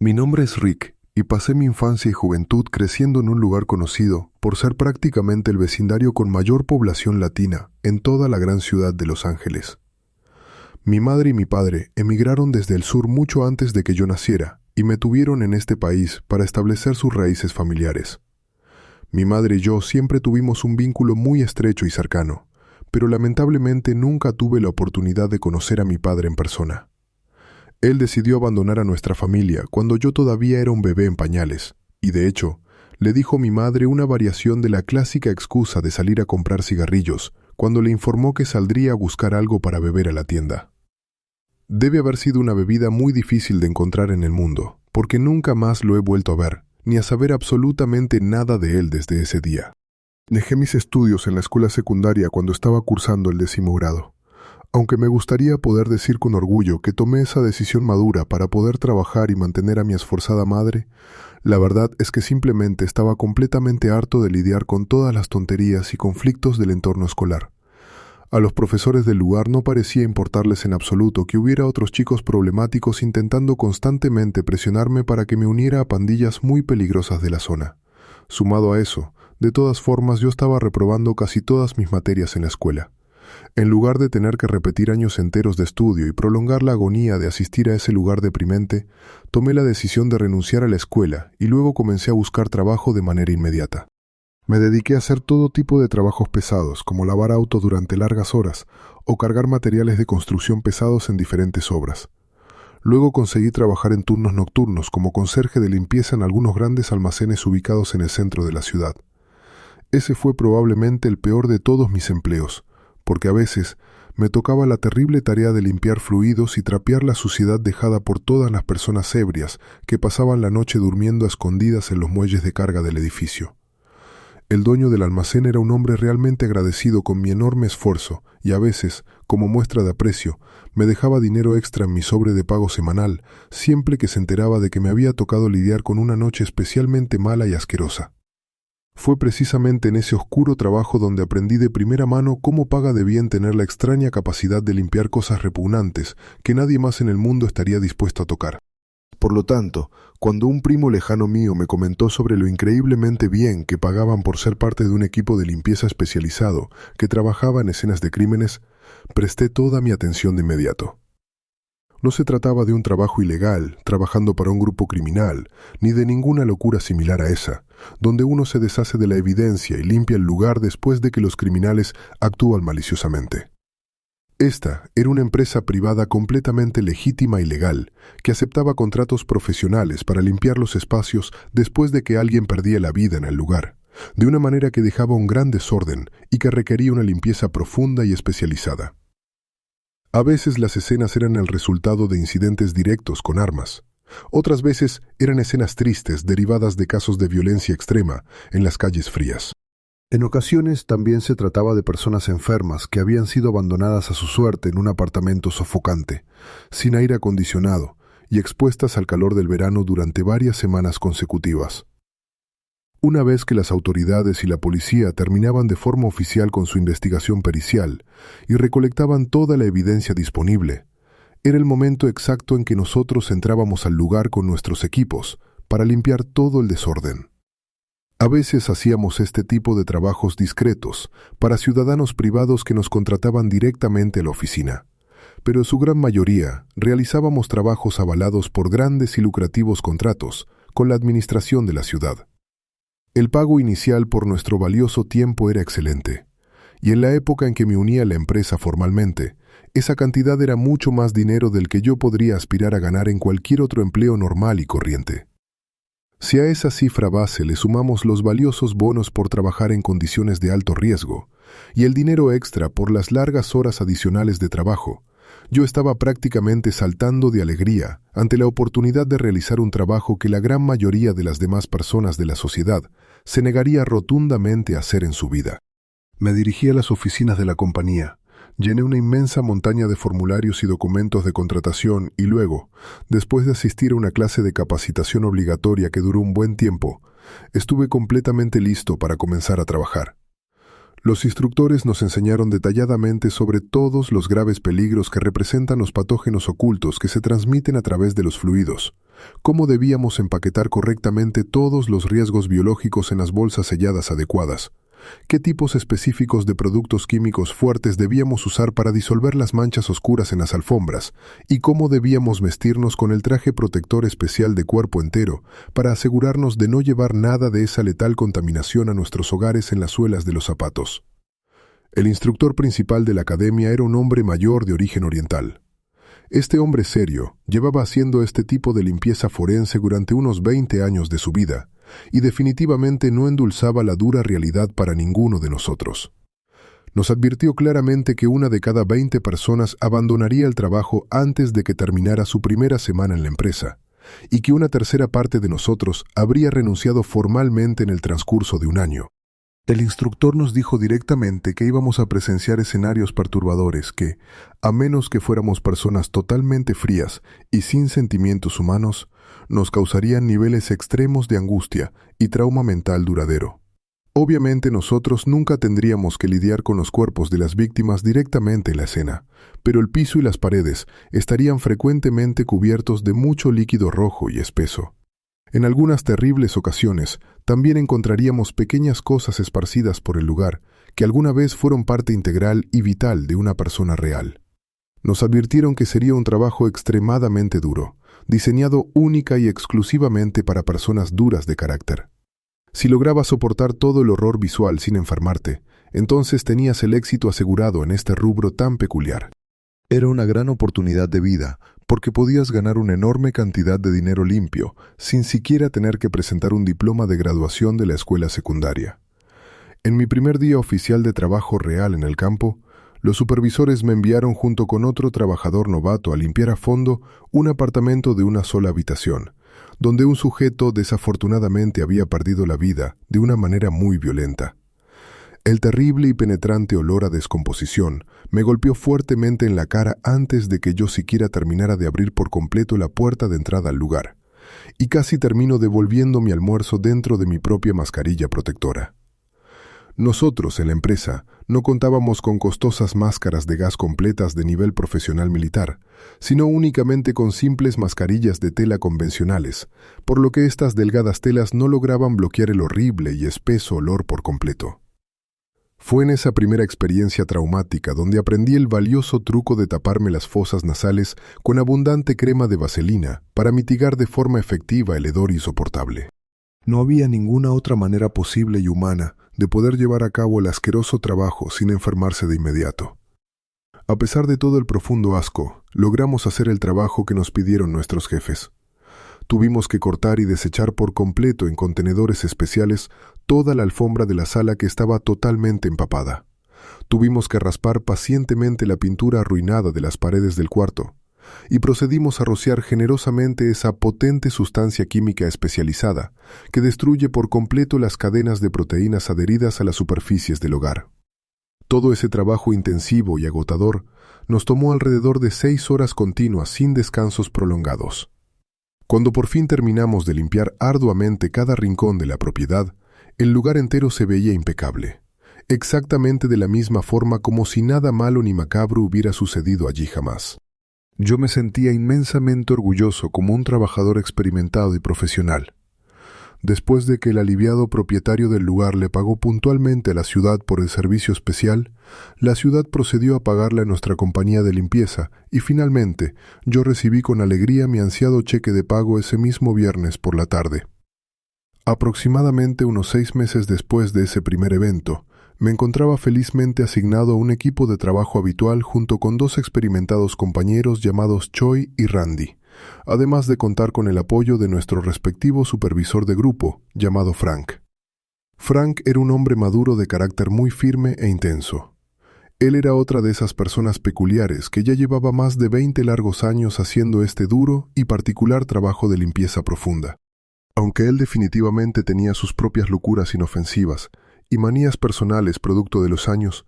Mi nombre es Rick y pasé mi infancia y juventud creciendo en un lugar conocido por ser prácticamente el vecindario con mayor población latina en toda la gran ciudad de Los Ángeles. Mi madre y mi padre emigraron desde el sur mucho antes de que yo naciera y me tuvieron en este país para establecer sus raíces familiares. Mi madre y yo siempre tuvimos un vínculo muy estrecho y cercano, pero lamentablemente nunca tuve la oportunidad de conocer a mi padre en persona. Él decidió abandonar a nuestra familia cuando yo todavía era un bebé en pañales, y de hecho, le dijo a mi madre una variación de la clásica excusa de salir a comprar cigarrillos, cuando le informó que saldría a buscar algo para beber a la tienda. Debe haber sido una bebida muy difícil de encontrar en el mundo, porque nunca más lo he vuelto a ver, ni a saber absolutamente nada de él desde ese día. Dejé mis estudios en la escuela secundaria cuando estaba cursando el 10º grado. Aunque me gustaría poder decir con orgullo que tomé esa decisión madura para poder trabajar y mantener a mi esforzada madre, la verdad es que simplemente estaba completamente harto de lidiar con todas las tonterías y conflictos del entorno escolar. A los profesores del lugar no parecía importarles en absoluto que hubiera otros chicos problemáticos intentando constantemente presionarme para que me uniera a pandillas muy peligrosas de la zona. Sumado a eso, de todas formas yo estaba reprobando casi todas mis materias en la escuela. En lugar de tener que repetir años enteros de estudio y prolongar la agonía de asistir a ese lugar deprimente, tomé la decisión de renunciar a la escuela y luego comencé a buscar trabajo de manera inmediata. Me dediqué a hacer todo tipo de trabajos pesados, como lavar autos durante largas horas o cargar materiales de construcción pesados en diferentes obras. Luego conseguí trabajar en turnos nocturnos como conserje de limpieza en algunos grandes almacenes ubicados en el centro de la ciudad. Ese fue probablemente el peor de todos mis empleos, porque a veces me tocaba la terrible tarea de limpiar fluidos y trapear la suciedad dejada por todas las personas ebrias que pasaban la noche durmiendo a escondidas en los muelles de carga del edificio. El dueño del almacén era un hombre realmente agradecido con mi enorme esfuerzo y a veces, como muestra de aprecio, me dejaba dinero extra en mi sobre de pago semanal siempre que se enteraba de que me había tocado lidiar con una noche especialmente mala y asquerosa. Fue precisamente en ese oscuro trabajo donde aprendí de primera mano cómo paga de bien tener la extraña capacidad de limpiar cosas repugnantes que nadie más en el mundo estaría dispuesto a tocar. Por lo tanto, cuando un primo lejano mío me comentó sobre lo increíblemente bien que pagaban por ser parte de un equipo de limpieza especializado que trabajaba en escenas de crímenes, presté toda mi atención de inmediato. No se trataba de un trabajo ilegal, trabajando para un grupo criminal, ni de ninguna locura similar a esa, donde uno se deshace de la evidencia y limpia el lugar después de que los criminales actúan maliciosamente. Esta era una empresa privada completamente legítima y legal, que aceptaba contratos profesionales para limpiar los espacios después de que alguien perdía la vida en el lugar, de una manera que dejaba un gran desorden y que requería una limpieza profunda y especializada. A veces las escenas eran el resultado de incidentes directos con armas. Otras veces eran escenas tristes derivadas de casos de violencia extrema en las calles frías. En ocasiones también se trataba de personas enfermas que habían sido abandonadas a su suerte en un apartamento sofocante, sin aire acondicionado y expuestas al calor del verano durante varias semanas consecutivas. Una vez que las autoridades y la policía terminaban de forma oficial con su investigación pericial y recolectaban toda la evidencia disponible, era el momento exacto en que nosotros entrábamos al lugar con nuestros equipos para limpiar todo el desorden. A veces hacíamos este tipo de trabajos discretos para ciudadanos privados que nos contrataban directamente a la oficina, pero en su gran mayoría realizábamos trabajos avalados por grandes y lucrativos contratos con la administración de la ciudad. El pago inicial por nuestro valioso tiempo era excelente, y en la época en que me uní a la empresa formalmente, esa cantidad era mucho más dinero del que yo podría aspirar a ganar en cualquier otro empleo normal y corriente. Si a esa cifra base le sumamos los valiosos bonos por trabajar en condiciones de alto riesgo y el dinero extra por las largas horas adicionales de trabajo, yo estaba prácticamente saltando de alegría ante la oportunidad de realizar un trabajo que la gran mayoría de las demás personas de la sociedad se negaría rotundamente a hacer en su vida. Me dirigí a las oficinas de la compañía, llené una inmensa montaña de formularios y documentos de contratación y luego, después de asistir a una clase de capacitación obligatoria que duró un buen tiempo, estuve completamente listo para comenzar a trabajar. Los instructores nos enseñaron detalladamente sobre todos los graves peligros que representan los patógenos ocultos que se transmiten a través de los fluidos, cómo debíamos empaquetar correctamente todos los riesgos biológicos en las bolsas selladas adecuadas, qué tipos específicos de productos químicos fuertes debíamos usar para disolver las manchas oscuras en las alfombras y cómo debíamos vestirnos con el traje protector especial de cuerpo entero para asegurarnos de no llevar nada de esa letal contaminación a nuestros hogares en las suelas de los zapatos. El instructor principal de la academia era un hombre mayor de origen oriental. Este hombre serio llevaba haciendo este tipo de limpieza forense durante unos 20 años de su vida, y definitivamente no endulzaba la dura realidad para ninguno de nosotros. Nos advirtió claramente que 1 de cada 20 personas abandonaría el trabajo antes de que terminara su primera semana en la empresa, y que 1/3 parte de nosotros habría renunciado formalmente en el transcurso de 1 año. El instructor nos dijo directamente que íbamos a presenciar escenarios perturbadores que, a menos que fuéramos personas totalmente frías y sin sentimientos humanos, nos causarían niveles extremos de angustia y trauma mental duradero. Obviamente nosotros nunca tendríamos que lidiar con los cuerpos de las víctimas directamente en la escena, pero el piso y las paredes estarían frecuentemente cubiertos de mucho líquido rojo y espeso. En algunas terribles ocasiones, también encontraríamos pequeñas cosas esparcidas por el lugar que alguna vez fueron parte integral y vital de una persona real. Nos advirtieron que sería un trabajo extremadamente duro, diseñado única y exclusivamente para personas duras de carácter. Si lograbas soportar todo el horror visual sin enfermarte, entonces tenías el éxito asegurado en este rubro tan peculiar. Era una gran oportunidad de vida, porque podías ganar una enorme cantidad de dinero limpio, sin siquiera tener que presentar un diploma de graduación de la escuela secundaria. En mi primer día oficial de trabajo real en el campo, los supervisores me enviaron junto con otro trabajador novato a limpiar a fondo un apartamento de una sola habitación, donde un sujeto desafortunadamente había perdido la vida de una manera muy violenta. El terrible y penetrante olor a descomposición me golpeó fuertemente en la cara antes de que yo siquiera terminara de abrir por completo la puerta de entrada al lugar, y casi termino devolviendo mi almuerzo dentro de mi propia mascarilla protectora. Nosotros, en la empresa, no contábamos con costosas máscaras de gas completas de nivel profesional militar, sino únicamente con simples mascarillas de tela convencionales, por lo que estas delgadas telas no lograban bloquear el horrible y espeso olor por completo. Fue en esa primera experiencia traumática donde aprendí el valioso truco de taparme las fosas nasales con abundante crema de vaselina para mitigar de forma efectiva el hedor insoportable. No había ninguna otra manera posible y humana de poder llevar a cabo el asqueroso trabajo sin enfermarse de inmediato. A pesar de todo el profundo asco, logramos hacer el trabajo que nos pidieron nuestros jefes. Tuvimos que cortar y desechar por completo en contenedores especiales toda la alfombra de la sala que estaba totalmente empapada. Tuvimos que raspar pacientemente la pintura arruinada de las paredes del cuarto, y procedimos a rociar generosamente esa potente sustancia química especializada que destruye por completo las cadenas de proteínas adheridas a las superficies del hogar. Todo ese trabajo intensivo y agotador nos tomó alrededor de 6 horas continuas sin descansos prolongados. Cuando por fin terminamos de limpiar arduamente cada rincón de la propiedad, el lugar entero se veía impecable, exactamente de la misma forma como si nada malo ni macabro hubiera sucedido allí jamás. Yo me sentía inmensamente orgulloso como un trabajador experimentado y profesional. Después de que el aliviado propietario del lugar le pagó puntualmente a la ciudad por el servicio especial, la ciudad procedió a pagarle a nuestra compañía de limpieza y finalmente yo recibí con alegría mi ansiado cheque de pago ese mismo viernes por la tarde. Aproximadamente unos 6 meses después de ese primer evento, me encontraba felizmente asignado a un equipo de trabajo habitual junto con 2 experimentados compañeros llamados Choi y Randy, además de contar con el apoyo de nuestro respectivo supervisor de grupo, llamado Frank. Frank era un hombre maduro de carácter muy firme e intenso. Él era otra de esas personas peculiares que ya llevaba más de 20 largos años haciendo este duro y particular trabajo de limpieza profunda. Aunque él definitivamente tenía sus propias locuras inofensivas y manías personales producto de los años,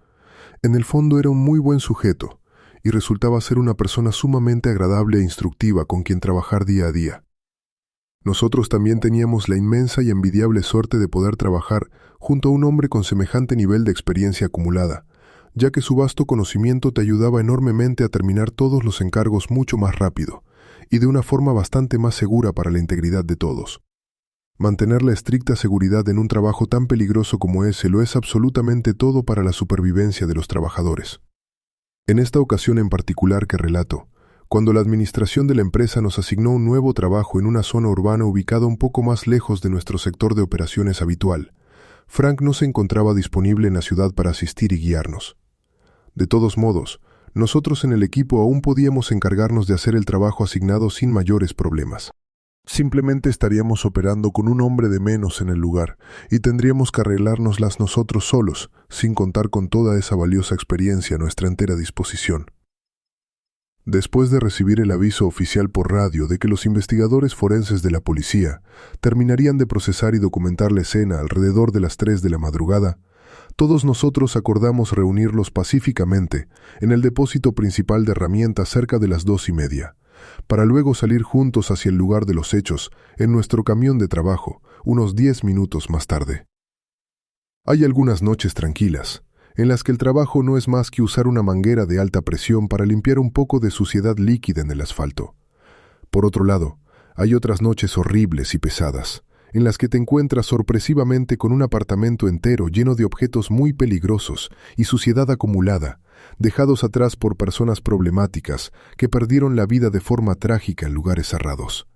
en el fondo era un muy buen sujeto y resultaba ser una persona sumamente agradable e instructiva con quien trabajar día a día. Nosotros también teníamos la inmensa y envidiable suerte de poder trabajar junto a un hombre con semejante nivel de experiencia acumulada, ya que su vasto conocimiento te ayudaba enormemente a terminar todos los encargos mucho más rápido y de una forma bastante más segura para la integridad de todos. Mantener la estricta seguridad en un trabajo tan peligroso como ese lo es absolutamente todo para la supervivencia de los trabajadores. En esta ocasión en particular que relato, cuando la administración de la empresa nos asignó un nuevo trabajo en una zona urbana ubicada un poco más lejos de nuestro sector de operaciones habitual, Frank no se encontraba disponible en la ciudad para asistir y guiarnos. De todos modos, nosotros en el equipo aún podíamos encargarnos de hacer el trabajo asignado sin mayores problemas. Simplemente estaríamos operando con un hombre de menos en el lugar y tendríamos que arreglárnoslas nosotros solos, sin contar con toda esa valiosa experiencia a nuestra entera disposición. Después de recibir el aviso oficial por radio de que los investigadores forenses de la policía terminarían de procesar y documentar la escena alrededor de las 3 de la madrugada, todos nosotros acordamos reunirlos pacíficamente en el depósito principal de herramientas cerca de las 2:30, para luego salir juntos hacia el lugar de los hechos en nuestro camión de trabajo, unos 10 minutos más tarde. Hay algunas noches tranquilas, en las que el trabajo no es más que usar una manguera de alta presión para limpiar un poco de suciedad líquida en el asfalto. Por otro lado, hay otras noches horribles y pesadas, en las que te encuentras sorpresivamente con un apartamento entero lleno de objetos muy peligrosos y suciedad acumulada, dejados atrás por personas problemáticas que perdieron la vida de forma trágica en lugares cerrados.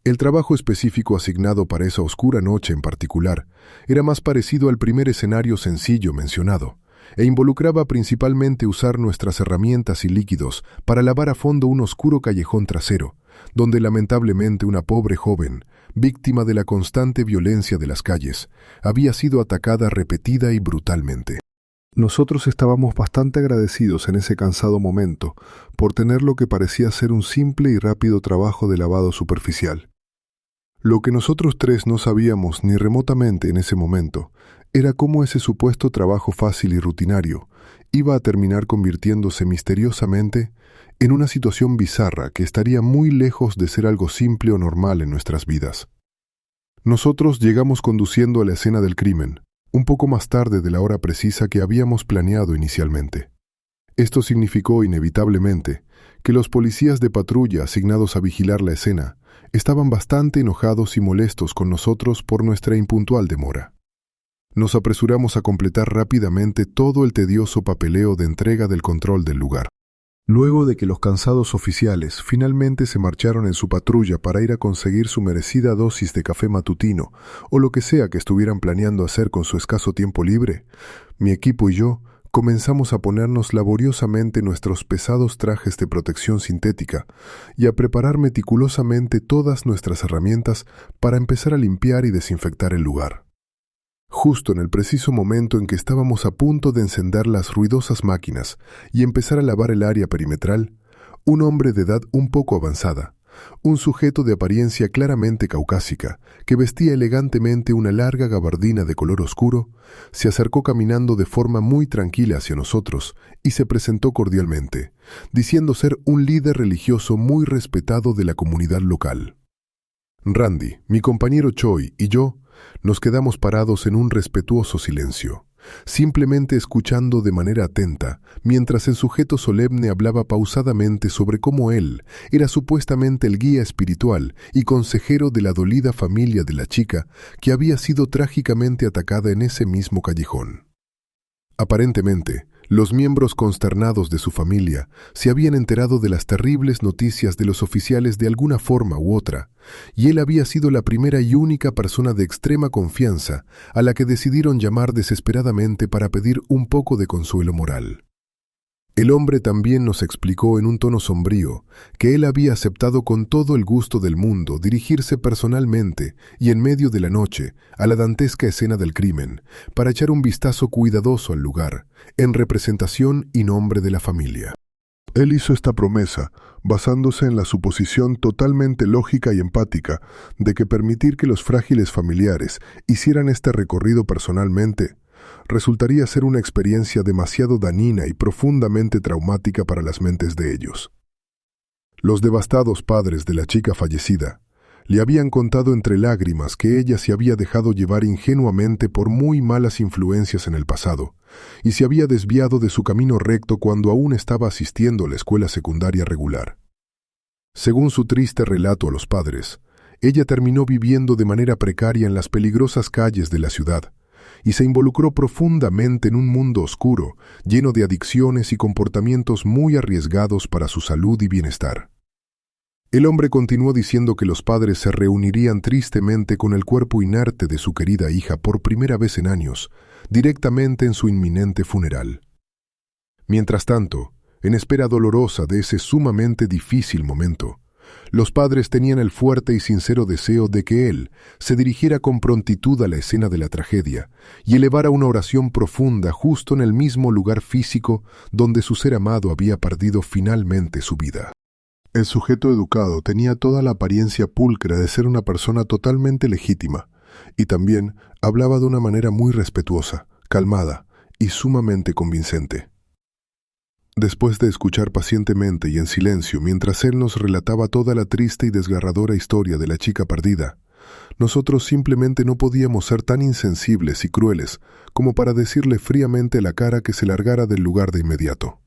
El trabajo específico asignado para esa oscura noche en particular era más parecido al primer escenario sencillo mencionado, e involucraba principalmente usar nuestras herramientas y líquidos para lavar a fondo un oscuro callejón trasero, donde lamentablemente una pobre joven, víctima de la constante violencia de las calles, había sido atacada repetida y brutalmente. Nosotros estábamos bastante agradecidos en ese cansado momento por tener lo que parecía ser un simple y rápido trabajo de lavado superficial. Lo que nosotros tres no sabíamos ni remotamente en ese momento era cómo ese supuesto trabajo fácil y rutinario iba a terminar convirtiéndose misteriosamente en una situación bizarra que estaría muy lejos de ser algo simple o normal en nuestras vidas. Nosotros llegamos conduciendo a la escena del crimen, un poco más tarde de la hora precisa que habíamos planeado inicialmente. Esto significó inevitablemente que los policías de patrulla asignados a vigilar la escena estaban bastante enojados y molestos con nosotros por nuestra impuntual demora. Nos apresuramos a completar rápidamente todo el tedioso papeleo de entrega del control del lugar. Luego de que los cansados oficiales finalmente se marcharon en su patrulla para ir a conseguir su merecida dosis de café matutino o lo que sea que estuvieran planeando hacer con su escaso tiempo libre, mi equipo y yo comenzamos a ponernos laboriosamente nuestros pesados trajes de protección sintética y a preparar meticulosamente todas nuestras herramientas para empezar a limpiar y desinfectar el lugar. Justo en el preciso momento en que estábamos a punto de encender las ruidosas máquinas y empezar a lavar el área perimetral, un hombre de edad un poco avanzada, un sujeto de apariencia claramente caucásica, que vestía elegantemente una larga gabardina de color oscuro, se acercó caminando de forma muy tranquila hacia nosotros y se presentó cordialmente, diciendo ser un líder religioso muy respetado de la comunidad local. Randy, mi compañero Choi y yo nos quedamos parados en un respetuoso silencio, simplemente escuchando de manera atenta, mientras el sujeto solemne hablaba pausadamente sobre cómo él era supuestamente el guía espiritual y consejero de la dolida familia de la chica que había sido trágicamente atacada en ese mismo callejón. Aparentemente, los miembros consternados de su familia se habían enterado de las terribles noticias de los oficiales de alguna forma u otra, y él había sido la primera y única persona de extrema confianza a la que decidieron llamar desesperadamente para pedir un poco de consuelo moral. El hombre también nos explicó en un tono sombrío que él había aceptado con todo el gusto del mundo dirigirse personalmente y en medio de la noche a la dantesca escena del crimen para echar un vistazo cuidadoso al lugar, en representación y nombre de la familia. Él hizo esta promesa basándose en la suposición totalmente lógica y empática de que permitir que los frágiles familiares hicieran este recorrido personalmente resultaría ser una experiencia demasiado dañina y profundamente traumática para las mentes de ellos. Los devastados padres de la chica fallecida Le habían contado entre lágrimas que ella se había dejado llevar ingenuamente por muy malas influencias en el pasado, y se había desviado de su camino recto cuando aún estaba asistiendo a la escuela secundaria regular. Según su triste relato a los padres, ella terminó viviendo de manera precaria en las peligrosas calles de la ciudad, y se involucró profundamente en un mundo oscuro, lleno de adicciones y comportamientos muy arriesgados para su salud y bienestar. El hombre continuó diciendo que los padres se reunirían tristemente con el cuerpo inerte de su querida hija por primera vez en años, directamente en su inminente funeral. Mientras tanto, en espera dolorosa de ese sumamente difícil momento, los padres tenían el fuerte y sincero deseo de que él se dirigiera con prontitud a la escena de la tragedia y elevara una oración profunda justo en el mismo lugar físico donde su ser amado había perdido finalmente su vida. El sujeto educado tenía toda la apariencia pulcra de ser una persona totalmente legítima, y también hablaba de una manera muy respetuosa, calmada y sumamente convincente. Después de escuchar pacientemente y en silencio mientras él nos relataba toda la triste y desgarradora historia de la chica perdida, nosotros simplemente no podíamos ser tan insensibles y crueles como para decirle fríamente a la cara que se largara del lugar de inmediato.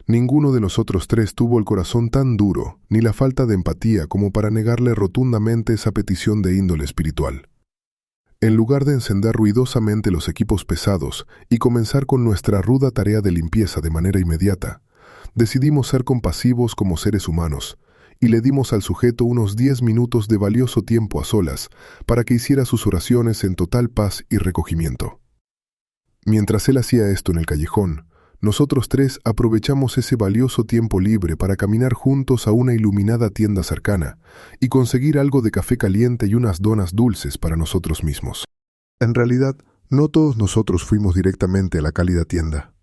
Ninguno de nosotros tres tuvo el corazón tan duro, ni la falta de empatía como para negarle rotundamente esa petición de índole espiritual. En lugar de encender ruidosamente los equipos pesados y comenzar con nuestra ruda tarea de limpieza de manera inmediata, decidimos ser compasivos como seres humanos y le dimos al sujeto unos 10 minutos de valioso tiempo a solas para que hiciera sus oraciones en total paz y recogimiento. Mientras él hacía esto en el callejón, nosotros tres aprovechamos ese valioso tiempo libre para caminar juntos a una iluminada tienda cercana y conseguir algo de café caliente y unas donas dulces para nosotros mismos. En realidad, no todos nosotros fuimos directamente a la cálida tienda.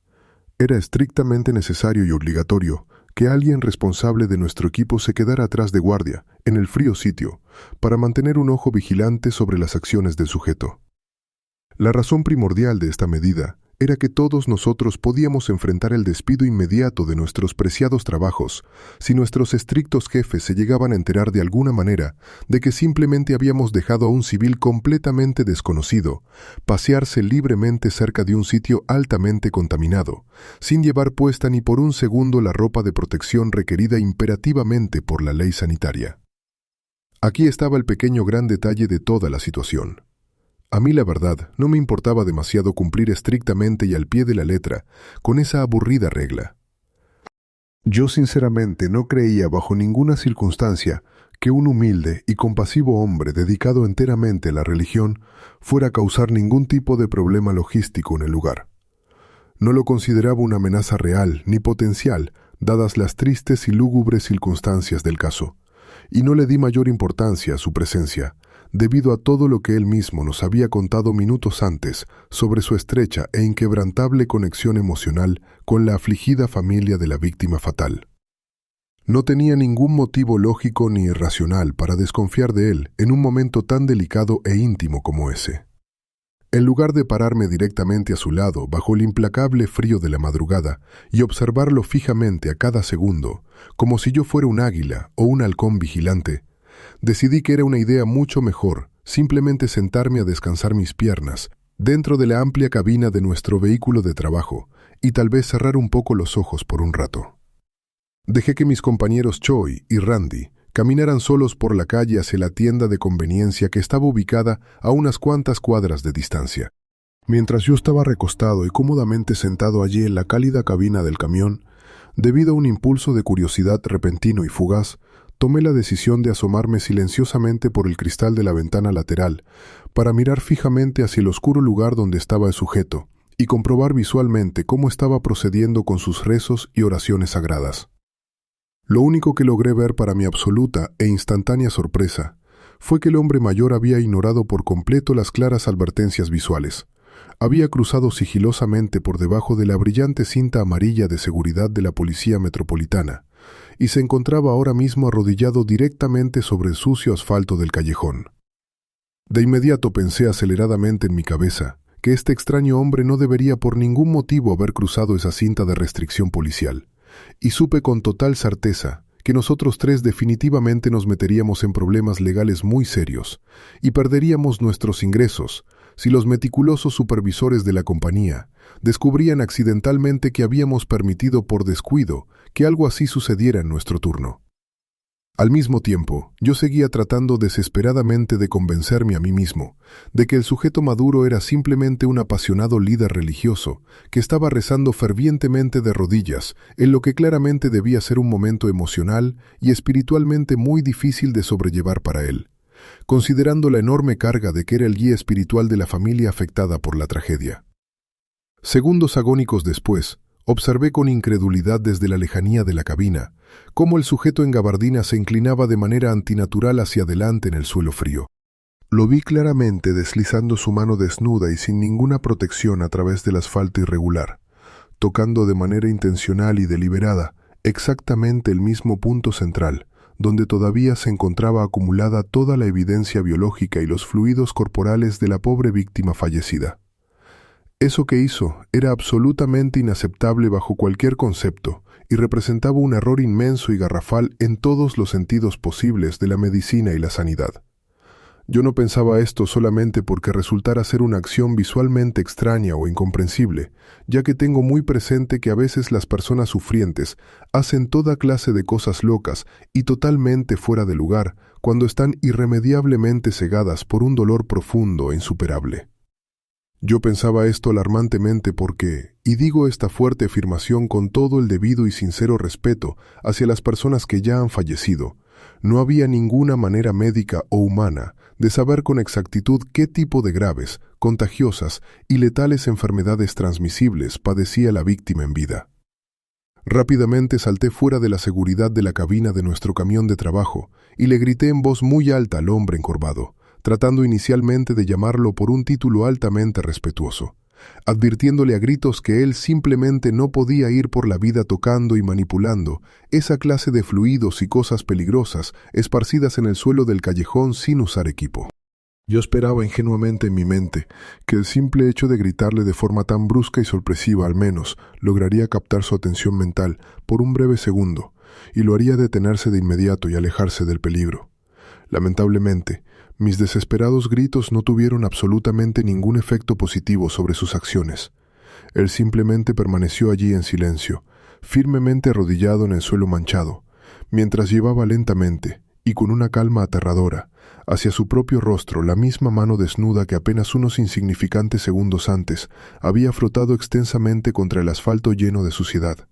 Era estrictamente necesario y obligatorio que alguien responsable de nuestro equipo se quedara atrás de guardia, en el frío sitio, para mantener un ojo vigilante sobre las acciones del sujeto. La razón primordial de esta medida era que todos nosotros podíamos enfrentar el despido inmediato de nuestros preciados trabajos si nuestros estrictos jefes se llegaban a enterar de alguna manera de que simplemente habíamos dejado a un civil completamente desconocido pasearse libremente cerca de un sitio altamente contaminado, sin llevar puesta ni por un segundo la ropa de protección requerida imperativamente por la ley sanitaria. Aquí estaba el pequeño gran detalle de toda la situación. A mí, la verdad, no me importaba demasiado cumplir estrictamente y al pie de la letra con esa aburrida regla. Yo sinceramente no creía bajo ninguna circunstancia que un humilde y compasivo hombre dedicado enteramente a la religión fuera a causar ningún tipo de problema logístico en el lugar. No lo consideraba una amenaza real ni potencial, dadas las tristes y lúgubres circunstancias del caso, y no le di mayor importancia a su presencia, debido a todo lo que él mismo nos había contado minutos antes sobre su estrecha e inquebrantable conexión emocional con la afligida familia de la víctima fatal. No tenía ningún motivo lógico ni irracional para desconfiar de él en un momento tan delicado e íntimo como ese. En lugar de pararme directamente a su lado bajo el implacable frío de la madrugada y observarlo fijamente a cada segundo, como si yo fuera un águila o un halcón vigilante, decidí que era una idea mucho mejor simplemente sentarme a descansar mis piernas dentro de la amplia cabina de nuestro vehículo de trabajo y tal vez cerrar un poco los ojos por un rato. Dejé que mis compañeros Choi y Randy caminaran solos por la calle hacia la tienda de conveniencia que estaba ubicada a unas cuantas cuadras de distancia. Mientras yo estaba recostado y cómodamente sentado allí en la cálida cabina del camión, debido a un impulso de curiosidad repentino y fugaz, tomé la decisión de asomarme silenciosamente por el cristal de la ventana lateral para mirar fijamente hacia el oscuro lugar donde estaba el sujeto y comprobar visualmente cómo estaba procediendo con sus rezos y oraciones sagradas. Lo único que logré ver para mi absoluta e instantánea sorpresa fue que el hombre mayor había ignorado por completo las claras advertencias visuales. Había cruzado sigilosamente por debajo de la brillante cinta amarilla de seguridad de la Policía Metropolitana y se encontraba ahora mismo arrodillado directamente sobre el sucio asfalto del callejón. De inmediato pensé aceleradamente en mi cabeza que este extraño hombre no debería por ningún motivo haber cruzado esa cinta de restricción policial, y supe con total certeza que nosotros tres definitivamente nos meteríamos en problemas legales muy serios y perderíamos nuestros ingresos si los meticulosos supervisores de la compañía descubrían accidentalmente que habíamos permitido por descuido que algo así sucediera en nuestro turno. Al mismo tiempo, yo seguía tratando desesperadamente de convencerme a mí mismo de que el sujeto maduro era simplemente un apasionado líder religioso que estaba rezando fervientemente de rodillas en lo que claramente debía ser un momento emocional y espiritualmente muy difícil de sobrellevar para él, considerando la enorme carga de que era el guía espiritual de la familia afectada por la tragedia. Segundos agónicos después, observé con incredulidad desde la lejanía de la cabina cómo el sujeto en gabardina se inclinaba de manera antinatural hacia adelante en el suelo frío. Lo vi claramente deslizando su mano desnuda y sin ninguna protección a través del asfalto irregular, tocando de manera intencional y deliberada exactamente el mismo punto central, donde todavía se encontraba acumulada toda la evidencia biológica y los fluidos corporales de la pobre víctima fallecida. Eso que hizo era absolutamente inaceptable bajo cualquier concepto y representaba un error inmenso y garrafal en todos los sentidos posibles de la medicina y la sanidad. Yo no pensaba esto solamente porque resultara ser una acción visualmente extraña o incomprensible, ya que tengo muy presente que a veces las personas sufrientes hacen toda clase de cosas locas y totalmente fuera de lugar cuando están irremediablemente cegadas por un dolor profundo e insuperable. Yo pensaba esto alarmantemente porque, y digo esta fuerte afirmación con todo el debido y sincero respeto hacia las personas que ya han fallecido, no había ninguna manera médica o humana de saber con exactitud qué tipo de graves, contagiosas y letales enfermedades transmisibles padecía la víctima en vida. Rápidamente salté fuera de la seguridad de la cabina de nuestro camión de trabajo y le grité en voz muy alta al hombre encorvado, tratando inicialmente de llamarlo por un título altamente respetuoso, advirtiéndole a gritos que él simplemente no podía ir por la vida tocando y manipulando esa clase de fluidos y cosas peligrosas esparcidas en el suelo del callejón sin usar equipo. Yo esperaba ingenuamente en mi mente que el simple hecho de gritarle de forma tan brusca y sorpresiva al menos lograría captar su atención mental por un breve segundo y lo haría detenerse de inmediato y alejarse del peligro. Lamentablemente, mis desesperados gritos no tuvieron absolutamente ningún efecto positivo sobre sus acciones. Él simplemente permaneció allí en silencio, firmemente arrodillado en el suelo manchado, mientras llevaba lentamente, y con una calma aterradora, hacia su propio rostro la misma mano desnuda que apenas unos insignificantes segundos antes había frotado extensamente contra el asfalto lleno de suciedad.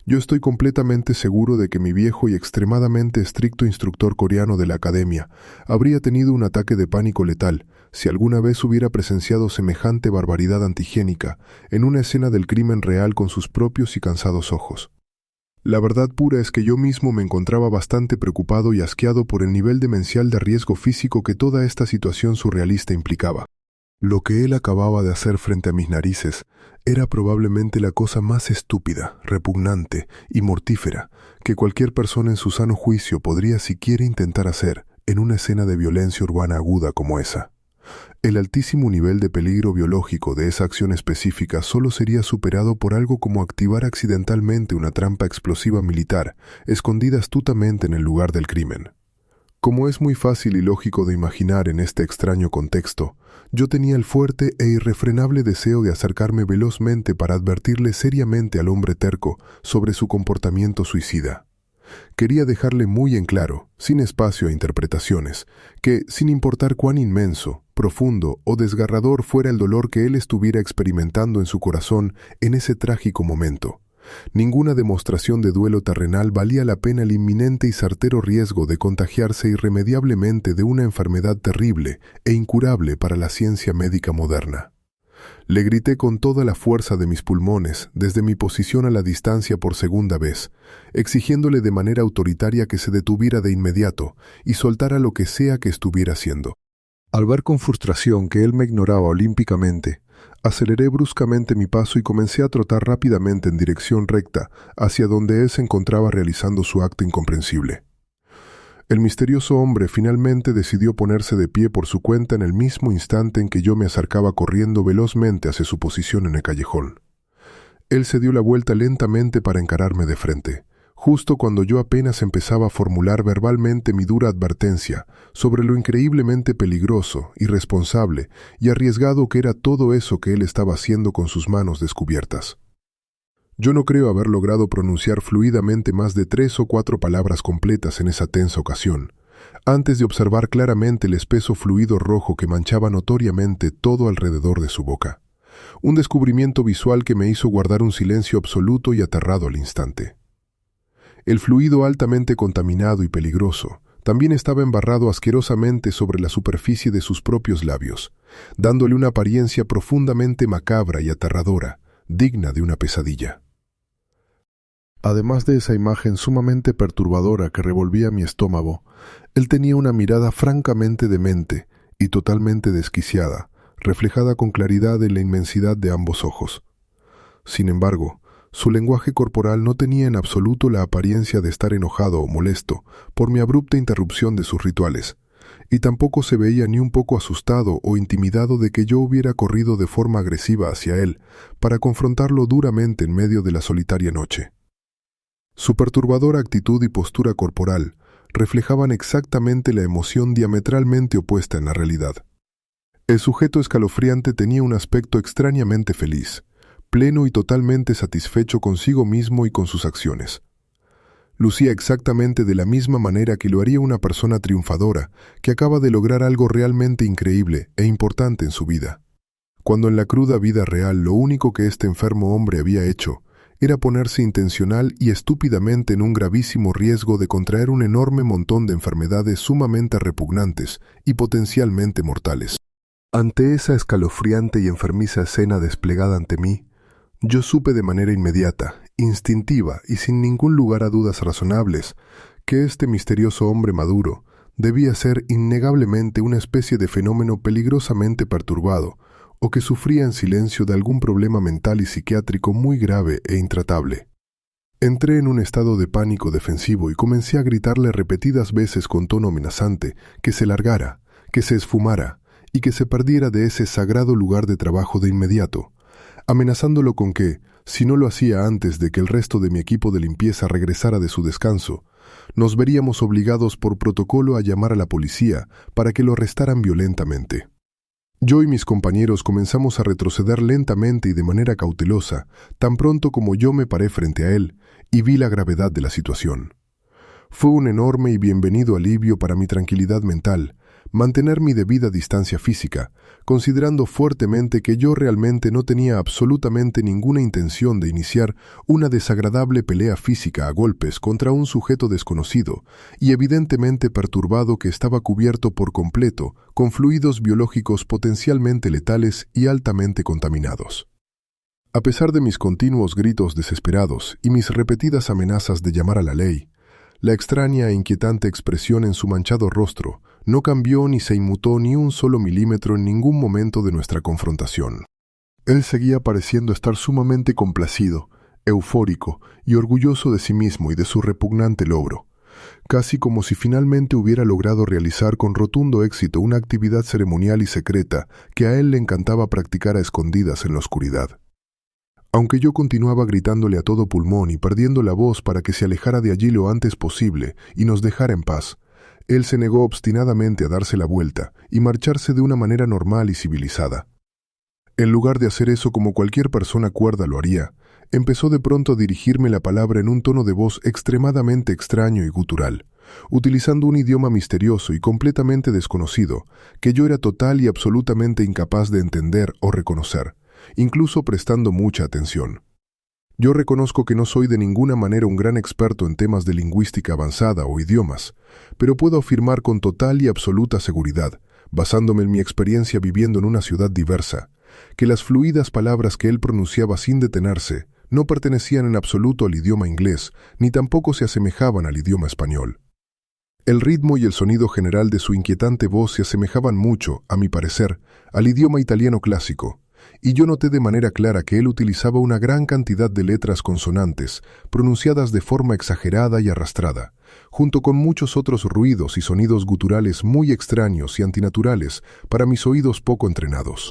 Yo estoy completamente seguro de que mi viejo y extremadamente estricto instructor coreano de la academia habría tenido un ataque de pánico letal si alguna vez hubiera presenciado semejante barbaridad antihigiénica en una escena del crimen real con sus propios y cansados ojos. La verdad pura es que yo mismo me encontraba bastante preocupado y asqueado por el nivel demencial de riesgo físico que toda esta situación surrealista implicaba. Lo que él acababa de hacer frente a mis narices era probablemente la cosa más estúpida, repugnante y mortífera que cualquier persona en su sano juicio podría siquiera intentar hacer en una escena de violencia urbana aguda como esa. El altísimo nivel de peligro biológico de esa acción específica solo sería superado por algo como activar accidentalmente una trampa explosiva militar escondida astutamente en el lugar del crimen. Como es muy fácil y lógico de imaginar en este extraño contexto, yo tenía el fuerte e irrefrenable deseo de acercarme velozmente para advertirle seriamente al hombre terco sobre su comportamiento suicida. Quería dejarle muy en claro, sin espacio a interpretaciones, que, sin importar cuán inmenso, profundo o desgarrador fuera el dolor que él estuviera experimentando en su corazón en ese trágico momento, ninguna demostración de duelo terrenal valía la pena el inminente y certero riesgo de contagiarse irremediablemente de una enfermedad terrible e incurable para la ciencia médica moderna. Le grité con toda la fuerza de mis pulmones desde mi posición a la distancia por segunda vez, exigiéndole de manera autoritaria que se detuviera de inmediato y soltara lo que sea que estuviera haciendo. Al ver con frustración que él me ignoraba olímpicamente, aceleré bruscamente mi paso y comencé a trotar rápidamente en dirección recta hacia donde él se encontraba realizando su acto incomprensible. El misterioso hombre finalmente decidió ponerse de pie por su cuenta en el mismo instante en que yo me acercaba corriendo velozmente hacia su posición en el callejón. Él se dio la vuelta lentamente para encararme de frente, justo cuando yo apenas empezaba a formular verbalmente mi dura advertencia sobre lo increíblemente peligroso, irresponsable y arriesgado que era todo eso que él estaba haciendo con sus manos descubiertas. Yo no creo haber logrado pronunciar fluidamente más de 3 o 4 palabras completas en esa tensa ocasión, antes de observar claramente el espeso fluido rojo que manchaba notoriamente todo alrededor de su boca. Un descubrimiento visual que me hizo guardar un silencio absoluto y aterrado al instante. El fluido altamente contaminado y peligroso también estaba embarrado asquerosamente sobre la superficie de sus propios labios, dándole una apariencia profundamente macabra y aterradora, digna de una pesadilla. Además de esa imagen sumamente perturbadora que revolvía mi estómago, él tenía una mirada francamente demente y totalmente desquiciada, reflejada con claridad en la inmensidad de ambos ojos. Sin embargo, su lenguaje corporal no tenía en absoluto la apariencia de estar enojado o molesto por mi abrupta interrupción de sus rituales, y tampoco se veía ni un poco asustado o intimidado de que yo hubiera corrido de forma agresiva hacia él para confrontarlo duramente en medio de la solitaria noche. Su perturbadora actitud y postura corporal reflejaban exactamente la emoción diametralmente opuesta en la realidad. El sujeto escalofriante tenía un aspecto extrañamente feliz, pleno y totalmente satisfecho consigo mismo y con sus acciones. Lucía exactamente de la misma manera que lo haría una persona triunfadora que acaba de lograr algo realmente increíble e importante en su vida. Cuando en la cruda vida real lo único que este enfermo hombre había hecho era ponerse intencional y estúpidamente en un gravísimo riesgo de contraer un enorme montón de enfermedades sumamente repugnantes y potencialmente mortales. Ante esa escalofriante y enfermiza escena desplegada ante mí, yo supe de manera inmediata, instintiva y sin ningún lugar a dudas razonables, que este misterioso hombre maduro debía ser innegablemente una especie de fenómeno peligrosamente perturbado, o que sufría en silencio de algún problema mental y psiquiátrico muy grave e intratable. Entré en un estado de pánico defensivo y comencé a gritarle repetidas veces con tono amenazante que se largara, que se esfumara y que se perdiera de ese sagrado lugar de trabajo de inmediato, amenazándolo con que, si no lo hacía antes de que el resto de mi equipo de limpieza regresara de su descanso, nos veríamos obligados por protocolo a llamar a la policía para que lo arrestaran violentamente. Yo y mis compañeros comenzamos a retroceder lentamente y de manera cautelosa, tan pronto como yo me paré frente a él y vi la gravedad de la situación. Fue un enorme y bienvenido alivio para mi tranquilidad mental mantener mi debida distancia física, considerando fuertemente que yo realmente no tenía absolutamente ninguna intención de iniciar una desagradable pelea física a golpes contra un sujeto desconocido y evidentemente perturbado que estaba cubierto por completo con fluidos biológicos potencialmente letales y altamente contaminados. A pesar de mis continuos gritos desesperados y mis repetidas amenazas de llamar a la ley, la extraña e inquietante expresión en su manchado rostro no cambió ni se inmutó ni un solo milímetro en ningún momento de nuestra confrontación. Él seguía pareciendo estar sumamente complacido, eufórico y orgulloso de sí mismo y de su repugnante logro, casi como si finalmente hubiera logrado realizar con rotundo éxito una actividad ceremonial y secreta que a él le encantaba practicar a escondidas en la oscuridad. Aunque yo continuaba gritándole a todo pulmón y perdiendo la voz para que se alejara de allí lo antes posible y nos dejara en paz, él se negó obstinadamente a darse la vuelta y marcharse de una manera normal y civilizada. En lugar de hacer eso como cualquier persona cuerda lo haría, empezó de pronto a dirigirme la palabra en un tono de voz extremadamente extraño y gutural, utilizando un idioma misterioso y completamente desconocido, que yo era total y absolutamente incapaz de entender o reconocer, incluso prestando mucha atención. Yo reconozco que no soy de ninguna manera un gran experto en temas de lingüística avanzada o idiomas, pero puedo afirmar con total y absoluta seguridad, basándome en mi experiencia viviendo en una ciudad diversa, que las fluidas palabras que él pronunciaba sin detenerse no pertenecían en absoluto al idioma inglés, ni tampoco se asemejaban al idioma español. El ritmo y el sonido general de su inquietante voz se asemejaban mucho, a mi parecer, al idioma italiano clásico, y yo noté de manera clara que él utilizaba una gran cantidad de letras consonantes, pronunciadas de forma exagerada y arrastrada, junto con muchos otros ruidos y sonidos guturales muy extraños y antinaturales para mis oídos poco entrenados.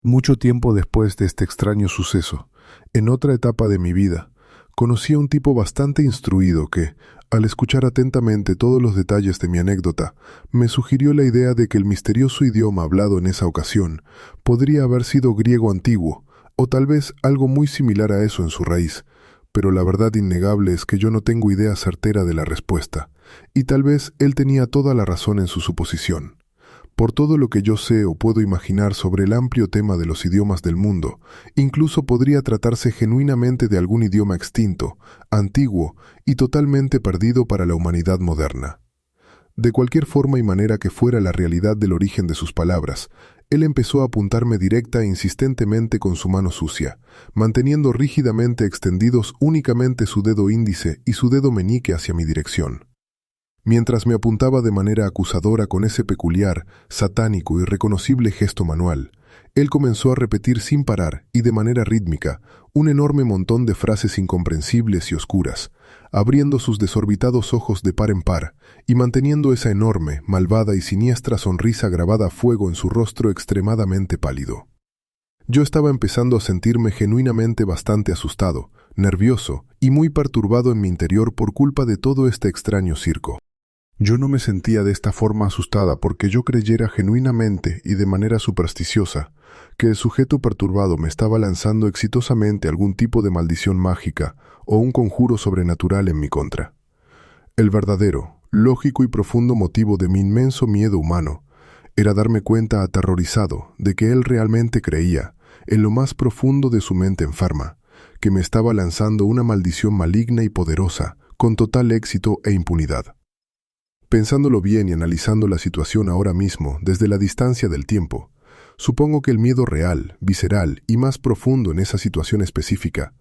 Mucho tiempo después de este extraño suceso, en otra etapa de mi vida, Conocí a un tipo bastante instruido que, al escuchar atentamente todos los detalles de mi anécdota, me sugirió la idea de que el misterioso idioma hablado en esa ocasión podría haber sido griego antiguo, o tal vez algo muy similar a eso en su raíz, pero la verdad innegable es que yo no tengo idea certera de la respuesta, y tal vez él tenía toda la razón en su suposición. Por todo lo que yo sé o puedo imaginar sobre el amplio tema de los idiomas del mundo, incluso podría tratarse genuinamente de algún idioma extinto, antiguo y totalmente perdido para la humanidad moderna. De cualquier forma y manera que fuera la realidad del origen de sus palabras, él empezó a apuntarme directa e insistentemente con su mano sucia, manteniendo rígidamente extendidos únicamente su dedo índice y su dedo meñique hacia mi dirección. Mientras me apuntaba de manera acusadora con ese peculiar, satánico y reconocible gesto manual, él comenzó a repetir sin parar y de manera rítmica un enorme montón de frases incomprensibles y oscuras, abriendo sus desorbitados ojos de par en par y manteniendo esa enorme, malvada y siniestra sonrisa grabada a fuego en su rostro extremadamente pálido. Yo estaba empezando a sentirme genuinamente bastante asustado, nervioso y muy perturbado en mi interior por culpa de todo este extraño circo. Yo no me sentía de esta forma asustada porque yo creyera genuinamente y de manera supersticiosa que el sujeto perturbado me estaba lanzando exitosamente algún tipo de maldición mágica o un conjuro sobrenatural en mi contra. El verdadero, lógico y profundo motivo de mi inmenso miedo humano era darme cuenta aterrorizado de que él realmente creía, en lo más profundo de su mente enferma, que me estaba lanzando una maldición maligna y poderosa, con total éxito e impunidad. Pensándolo bien y analizando la situación ahora mismo, desde la distancia del tiempo, supongo que el miedo real, visceral y más profundo en esa situación específica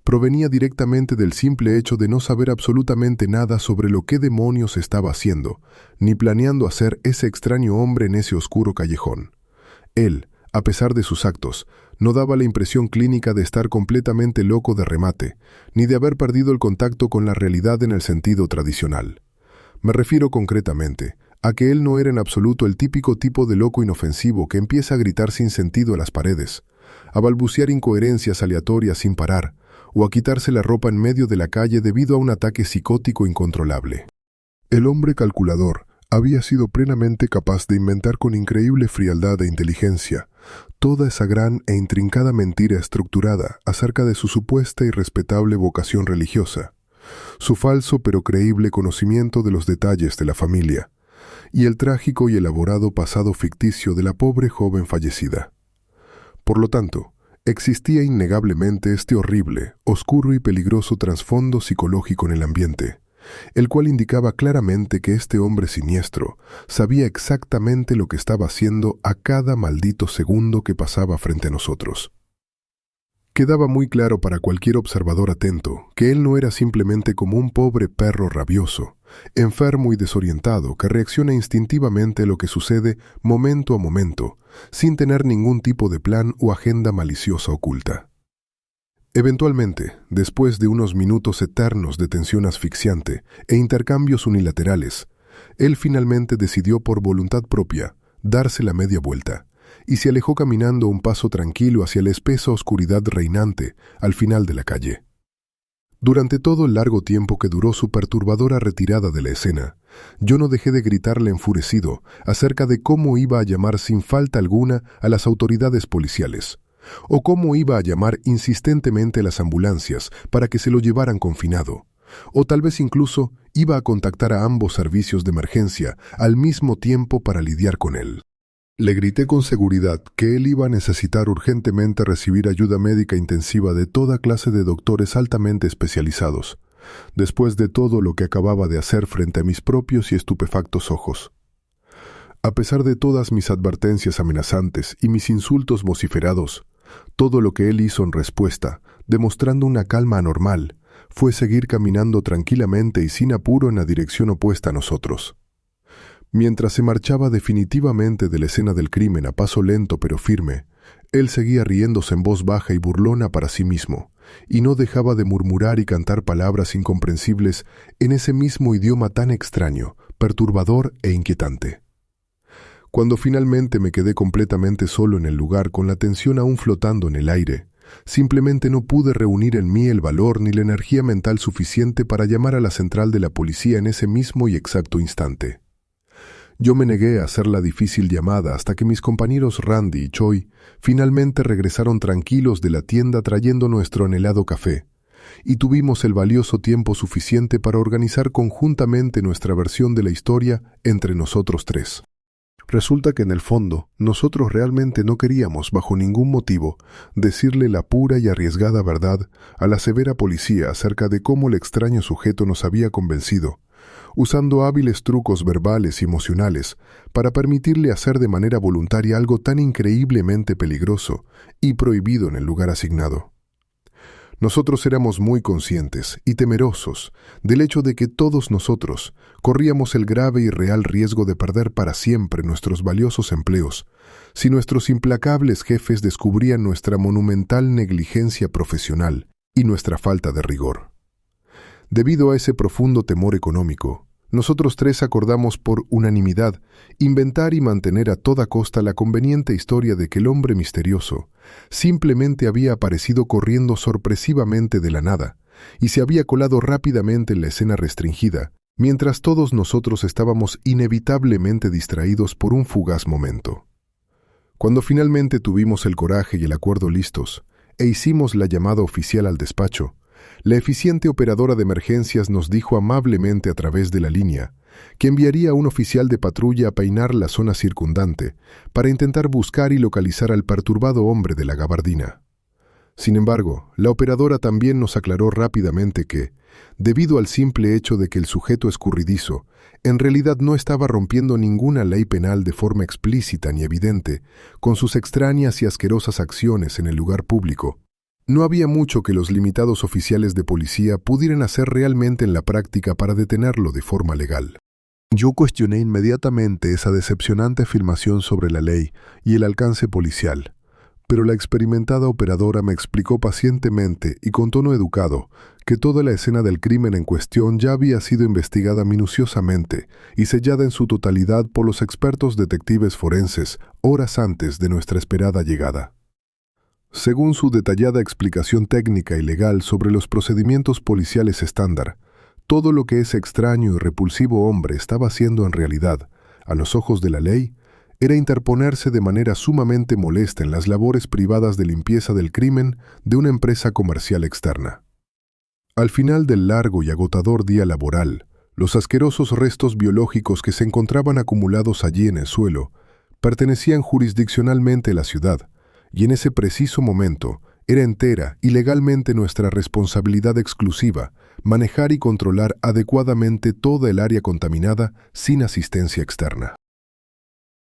provenía directamente del simple hecho de no saber absolutamente nada sobre lo que demonios estaba haciendo, ni planeando hacer ese extraño hombre en ese oscuro callejón. Él, a pesar de sus actos, no daba la impresión clínica de estar completamente loco de remate, ni de haber perdido el contacto con la realidad en el sentido tradicional. Me refiero concretamente a que él no era en absoluto el típico tipo de loco inofensivo que empieza a gritar sin sentido a las paredes, a balbucear incoherencias aleatorias sin parar, o a quitarse la ropa en medio de la calle debido a un ataque psicótico incontrolable. El hombre calculador había sido plenamente capaz de inventar con increíble frialdad e inteligencia toda esa gran e intrincada mentira estructurada acerca de su supuesta y respetable vocación religiosa, su falso pero creíble conocimiento de los detalles de la familia, y el trágico y elaborado pasado ficticio de la pobre joven fallecida. Por lo tanto, existía innegablemente este horrible, oscuro y peligroso trasfondo psicológico en el ambiente, el cual indicaba claramente que este hombre siniestro sabía exactamente lo que estaba haciendo a cada maldito segundo que pasaba frente a nosotros. Quedaba muy claro para cualquier observador atento que él no era simplemente como un pobre perro rabioso, enfermo y desorientado que reacciona instintivamente a lo que sucede momento a momento, sin tener ningún tipo de plan o agenda maliciosa oculta. Eventualmente, después de unos minutos eternos de tensión asfixiante e intercambios unilaterales, él finalmente decidió por voluntad propia darse la media vuelta, y se alejó caminando un paso tranquilo hacia la espesa oscuridad reinante al final de la calle. Durante todo el largo tiempo que duró su perturbadora retirada de la escena, yo no dejé de gritarle enfurecido acerca de cómo iba a llamar sin falta alguna a las autoridades policiales, o cómo iba a llamar insistentemente a las ambulancias para que se lo llevaran confinado, o tal vez incluso iba a contactar a ambos servicios de emergencia al mismo tiempo para lidiar con él. Le grité con seguridad que él iba a necesitar urgentemente recibir ayuda médica intensiva de toda clase de doctores altamente especializados, después de todo lo que acababa de hacer frente a mis propios y estupefactos ojos. A pesar de todas mis advertencias amenazantes y mis insultos vociferados, todo lo que él hizo en respuesta, demostrando una calma anormal, fue seguir caminando tranquilamente y sin apuro en la dirección opuesta a nosotros. Mientras se marchaba definitivamente de la escena del crimen a paso lento pero firme, él seguía riéndose en voz baja y burlona para sí mismo, y no dejaba de murmurar y cantar palabras incomprensibles en ese mismo idioma tan extraño, perturbador e inquietante. Cuando finalmente me quedé completamente solo en el lugar con la tensión aún flotando en el aire, Simplemente no pude reunir en mí el valor ni la energía mental suficiente para llamar a la central de la policía en ese mismo y exacto instante. Yo me negué a hacer la difícil llamada hasta que mis compañeros Randy y Choi finalmente regresaron tranquilos de la tienda trayendo nuestro anhelado café, y tuvimos el valioso tiempo suficiente para organizar conjuntamente nuestra versión de la historia entre nosotros tres. Resulta que en el fondo, nosotros realmente no queríamos, bajo ningún motivo, decirle la pura y arriesgada verdad a la severa policía acerca de cómo el extraño sujeto nos había convencido, usando hábiles trucos verbales y emocionales para permitirle hacer de manera voluntaria algo tan increíblemente peligroso y prohibido en el lugar asignado. Nosotros éramos muy conscientes y temerosos del hecho de que todos nosotros corríamos el grave y real riesgo de perder para siempre nuestros valiosos empleos si nuestros implacables jefes descubrían nuestra monumental negligencia profesional y nuestra falta de rigor. Debido a ese profundo temor económico, nosotros tres acordamos por unanimidad inventar y mantener a toda costa la conveniente historia de que el hombre misterioso simplemente había aparecido corriendo sorpresivamente de la nada y se había colado rápidamente en la escena restringida, mientras todos nosotros estábamos inevitablemente distraídos por un fugaz momento. Cuando finalmente tuvimos el coraje y el acuerdo listos e hicimos la llamada oficial al despacho, la eficiente operadora de emergencias nos dijo amablemente a través de la línea que enviaría a un oficial de patrulla a peinar la zona circundante para intentar buscar y localizar al perturbado hombre de la gabardina. Sin embargo, la operadora también nos aclaró rápidamente que, debido al simple hecho de que el sujeto escurridizo en realidad no estaba rompiendo ninguna ley penal de forma explícita ni evidente con sus extrañas y asquerosas acciones en el lugar público, no había mucho que los limitados oficiales de policía pudieran hacer realmente en la práctica para detenerlo de forma legal. Yo cuestioné inmediatamente esa decepcionante afirmación sobre la ley y el alcance policial, pero la experimentada operadora me explicó pacientemente y con tono educado que toda la escena del crimen en cuestión ya había sido investigada minuciosamente y sellada en su totalidad por los expertos detectives forenses horas antes de nuestra esperada llegada. Según su detallada explicación técnica y legal sobre los procedimientos policiales estándar, todo lo que ese extraño y repulsivo hombre estaba haciendo en realidad, a los ojos de la ley, era interponerse de manera sumamente molesta en las labores privadas de limpieza del crimen de una empresa comercial externa. Al final del largo y agotador día laboral, los asquerosos restos biológicos que se encontraban acumulados allí en el suelo pertenecían jurisdiccionalmente a la ciudad, y en ese preciso momento era entera y legalmente nuestra responsabilidad exclusiva manejar y controlar adecuadamente toda el área contaminada sin asistencia externa.